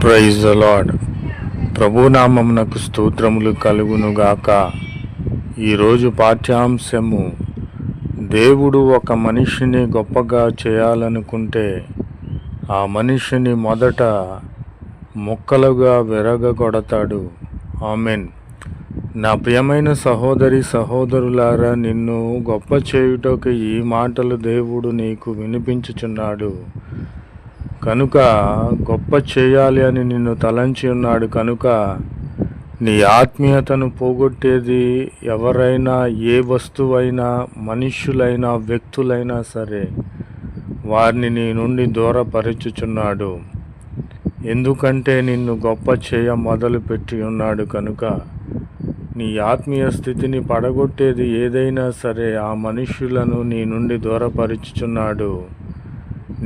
Praise the lord. ప్రభునామమునకు స్తోత్రములు కలుగునుగాక. ఈరోజు పాఠ్యాంశము, దేవుడు ఒక మనిషిని గొప్పగా చేయాలనుకుంటే ఆ మనిషిని మొదట ముక్కలుగా విరగగొడతాడు. ఆమెన్. నా ప్రియమైన సహోదరి సహోదరులారా, నిన్ను గొప్ప చేయుటకు ఈ మాటలు దేవుడు నీకు వినిపించుచున్నాడు కనుక, గొప్ప చేయాలి అని నిన్ను తలంచి ఉన్నాడు కనుక, నీ ఆత్మీయతను పోగొట్టేది ఎవరైనా, ఏ వస్తువైనా, మనుష్యులైనా, వ్యక్తులైనా సరే, వారిని నీ నుండి దూరపరచుచున్నాడు. ఎందుకంటే నిన్ను గొప్ప చేయ మొదలుపెట్టి ఉన్నాడు కనుక. నీ ఆత్మీయ స్థితిని పడగొట్టేది ఏదైనా సరే, ఆ మనుష్యులను నీ నుండి దూరపరచుచున్నాడు.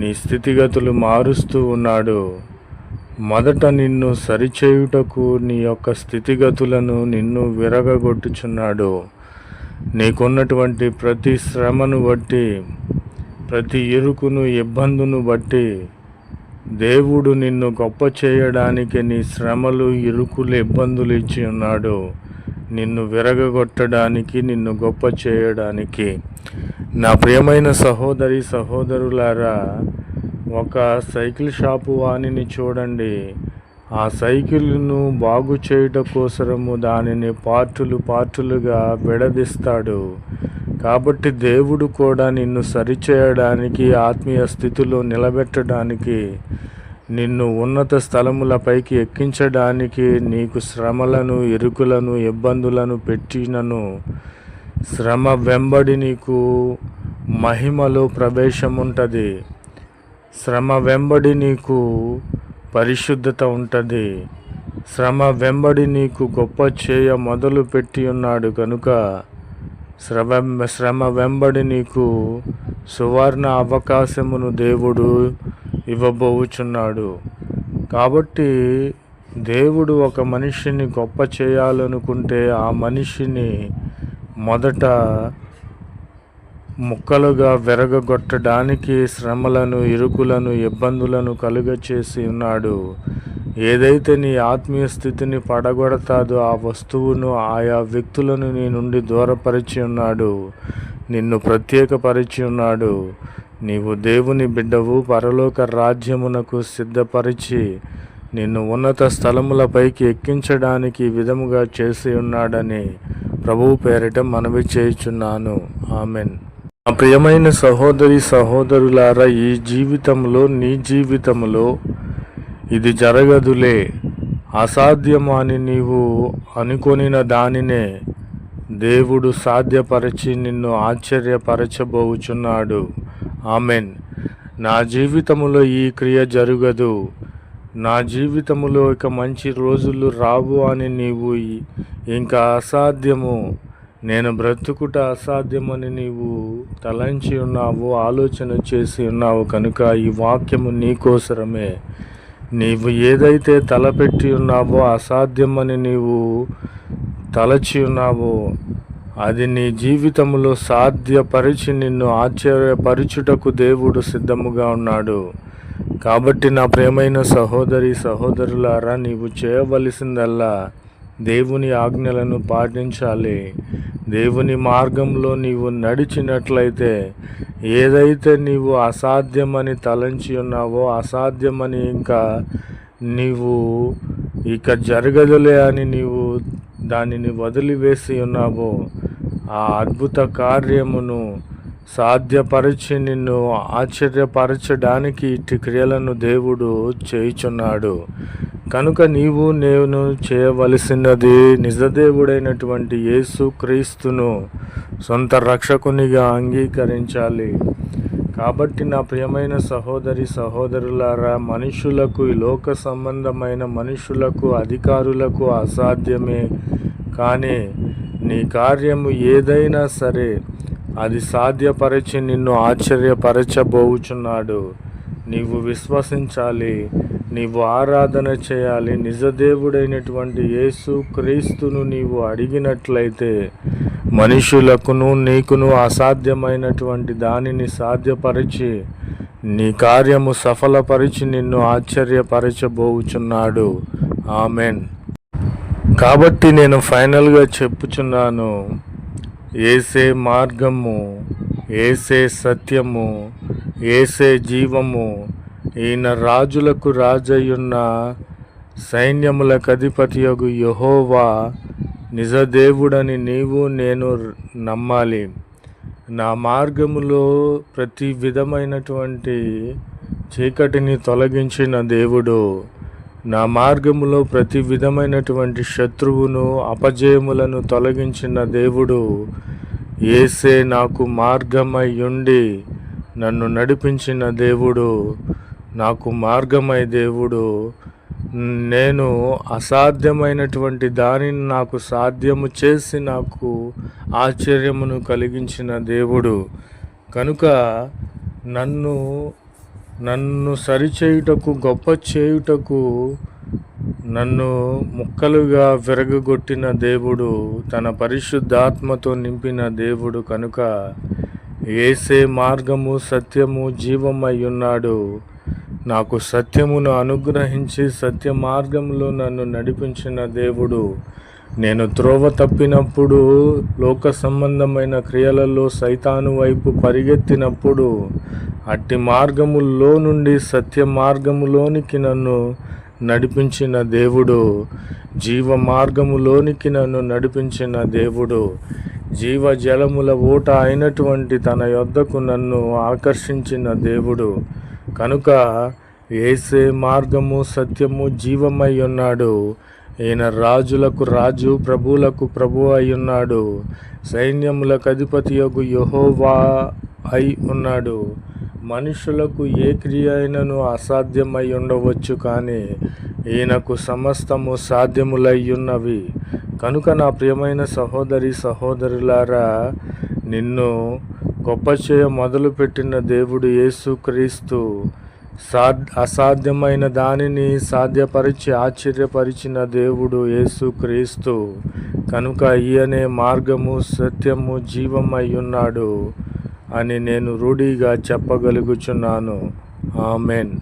నీ స్థితిగతులు మారుస్తూ ఉన్నాడు. మొదట నిన్ను సరిచేయుటకు నీ యొక్క స్థితిగతులను నిన్ను విరగగొట్టుచున్నాడు. నీకున్నటువంటి ప్రతి శ్రమను బట్టి, ప్రతి ఇరుకును, ఇబ్బందును బట్టి దేవుడు నిన్ను గొప్ప చేయడానికి నీ శ్రమలు, ఇరుకులు, ఇబ్బందులు ఇచ్చి ఉన్నాడు. నిన్ను విరగగొట్టడానికి, నిన్ను గొప్ప చేయడానికి. నా ప్రియమైన సహోదరి సహోదరులారా, ఒక సైకిల్ షాపు వాణిని చూడండి. ఆ సైకిల్ను బాగు చేయుట కోసరము దానిని పార్టులుగా విడదీస్తాడు. కాబట్టి దేవుడు కూడా నిన్ను సరిచేయడానికి, ఆత్మీయ స్థితిలో నిలబెట్టడానికి, నిన్ను ఉన్నత స్థలములపైకి ఎక్కించడానికి నీకు శ్రమలను, ఇరుకులను, ఇబ్బందులను పెట్టినను, శ్రమ వెంబడి నీకు మహిమలో ప్రవేశం ఉంటుంది. శ్రమ వెంబడి నీకు పరిశుద్ధత ఉంటుంది. శ్రమ వెంబడి నీకు గొప్ప చేయ మొదలు పెట్టి ఉన్నాడు కనుక, శ్రమ వెంబడి నీకు సువర్ణ అవకాశమును దేవుడు ఇవ్వబోచున్నాడు. కాబట్టి దేవుడు ఒక మనిషిని గొప్ప చేయాలనుకుంటే ఆ మనిషిని మొదట ముక్కలుగా విరగగొట్టడానికి శ్రమలను, ఇరుకులను, ఇబ్బందులను కలుగచేసి ఉన్నాడు. ఏదైతే నీ ఆత్మీయ స్థితిని పడగొడతాదో ఆ వస్తువును, ఆయా వ్యక్తులను నీ నుండి దూరపరిచి ఉన్నాడు. నిన్ను ప్రత్యేకపరిచి ఉన్నాడు. నీవు దేవుని బిడ్డవు, పరలోక రాజ్యమునకు సిద్ధపరిచి నిన్ను ఉన్నత స్థలములపైకి ఎక్కించడానికి ఈ విధముగా చేసి ఉన్నాడని ప్రభువు పేరిట మనవి చేయుచున్నాను. ఆమెన్. నా ప్రియమైన సహోదరి సహోదరులారా, ఈ జీవితంలో, నీ జీవితంలో ఇది జరగదులే, అసాధ్యము అని నీవు అనుకొనిన దానినే దేవుడు సాధ్యపరచి నిన్ను ఆశ్చర్యపరచబోచున్నాడు. ఆమెన్. నా జీవితంలో ఈ క్రియ జరగదు, నా జీవితంలో ఇక మంచి రోజులు రావు అని నీవు ఇంకా అసాధ్యము, నేను బ్రతుకుట అసాధ్యమని నీవు తలంచి ఉన్నావు, ఆలోచన చేసి ఉన్నావు కనుక ఈ వాక్యము నీకోసరమే. నీవు ఏదైతే తలపెట్టి ఉన్నావో, అసాధ్యమని నీవు తలచి ఉన్నావో, అది నీ జీవితంలో సాధ్యపరిచి నిన్ను ఆశ్చర్యపరచుటకు దేవుడు సిద్ధముగా ఉన్నాడు. కాబట్టి నా ప్రియమైన సహోదరి సహోదరులారా, నీవు చేయవలసిందల్లా దేవుని ఆజ్ఞలను పాటించాలి. దేవుని మార్గంలో నీవు నడిచినట్లయితే, ఏదైతే నీవు అసాధ్యమని తలంచి ఉన్నావో, అసాధ్యమని ఇంకా నీవు ఇక జరగదులే అని నీవు దానిని వదిలివేసి ఉన్నావో, ఆ అద్భుత కార్యమును సాధ్యపరిచి నిన్ను ఆశ్చర్యపరచడానికి ఇట్టి క్రియలను దేవుడు చేయుచున్నాడు. కనుక నేను చేయవలసినది నిజదేవుడైనటువంటి యేసు క్రీస్తును సొంత రక్షకునిగా అంగీకరించాలి. కాబట్టి నా ప్రియమైన సహోదరి సహోదరులారా, మనుషులకు, ఈ లోక సంబంధమైన మనుషులకు, అధికారులకు అసాధ్యమే. కానీ నీ కార్యము ఏదైనా సరే అది సాధ్యపరచి నిన్ను ఆశ్చర్యపరచబోచున్నాడు. నీవు విశ్వసించాలి, నీవు ఆరాధన చేయాలి. నిజదేవుడైనటువంటి యేసు క్రీస్తును నీవు అడిగినట్లయితే మనుషులకును నీకును అసాధ్యమైనటువంటి దానిని సాధ్యపరిచి నీ కార్యము సఫలపరిచి నిన్ను ఆశ్చర్యపరచబోచున్నాడు. ఆమెన్. కాబట్టి నేను ఫైనల్గా చెప్పుచున్నాను, యేసే మార్గము, యేసే సత్యము, యేసే జీవము. ఈయన రాజులకు రాజయ్యున్న సైన్యములకు అధిపతియగు యెహోవా నిజదేవుడని నీవు నేను నమ్మాలి. నా మార్గములో ప్రతి విధమైనటువంటి చీకటిని తొలగించిన దేవుడు, నా మార్గములో ప్రతి విధమైనటువంటి శత్రువును అపజయములను తొలగించిన దేవుడు, యేసే నాకు మార్గమై ఉండి నన్ను నడిపించిన దేవుడు, నాకు మార్గమై దేవుడు. నేను అసాధ్యమైనటువంటి దానిని నాకు సాధ్యము చేసి నాకు ఆశ్చర్యమును కలిగించిన దేవుడు. కనుక నన్ను సరిచేయుటకు, గొప్ప చేయుటకు, నన్ను ముక్కలుగా విరగగొట్టిన దేవుడు, తన పరిశుద్ధాత్మతో నింపిన దేవుడు. కనుక యేసే మార్గము, సత్యము, జీవమై ఉన్నాడు. నాకు సత్యమును అనుగ్రహించి సత్య మార్గంలో నన్ను నడిపించిన దేవుడు. నేను త్రోవ తప్పినప్పుడు, లోక సంబంధమైన క్రియలలో సైతాను వైపు పరిగెత్తినప్పుడు, అట్టి మార్గములో నుండి సత్య మార్గములోనికి నన్ను నడిపించిన దేవుడు, జీవ మార్గములోనికి నన్ను నడిపించిన దేవుడు, జీవ జలముల ఊట అయినటువంటి తన యొద్దకు నన్ను ఆకర్షించిన దేవుడు. కనుక యేసే మార్గము, సత్యము, జీవమై ఉన్నాడు. ఈయన రాజులకు రాజు, ప్రభువులకు ప్రభు అయి ఉన్నాడు. సైన్యములకు అధిపతియగు యెహోవా అయి ఉన్నాడు. మనుషులకు ఏ క్రియ అయినను అసాధ్యమై ఉండవచ్చు, కానీ ఈయనకు సమస్తము సాధ్యములై ఉన్నవి. కనుక నా ప్రియమైన సహోదరి సహోదరులారా, నిన్ను గొప్ప చేయ మొదలుపెట్టిన దేవుడు యేసుక్రీస్తు, అసాధ్యమైన దానిని సాధ్యపరిచి ఆశ్చర్యపరిచిన దేవుడు యేసుక్రీస్తు. కనుక ఈయనే మార్గము, సత్యము, జీవమై ఉన్నాడు అని నేను రూఢిగా చెప్పగలుగుచున్నాను. ఆమెన్.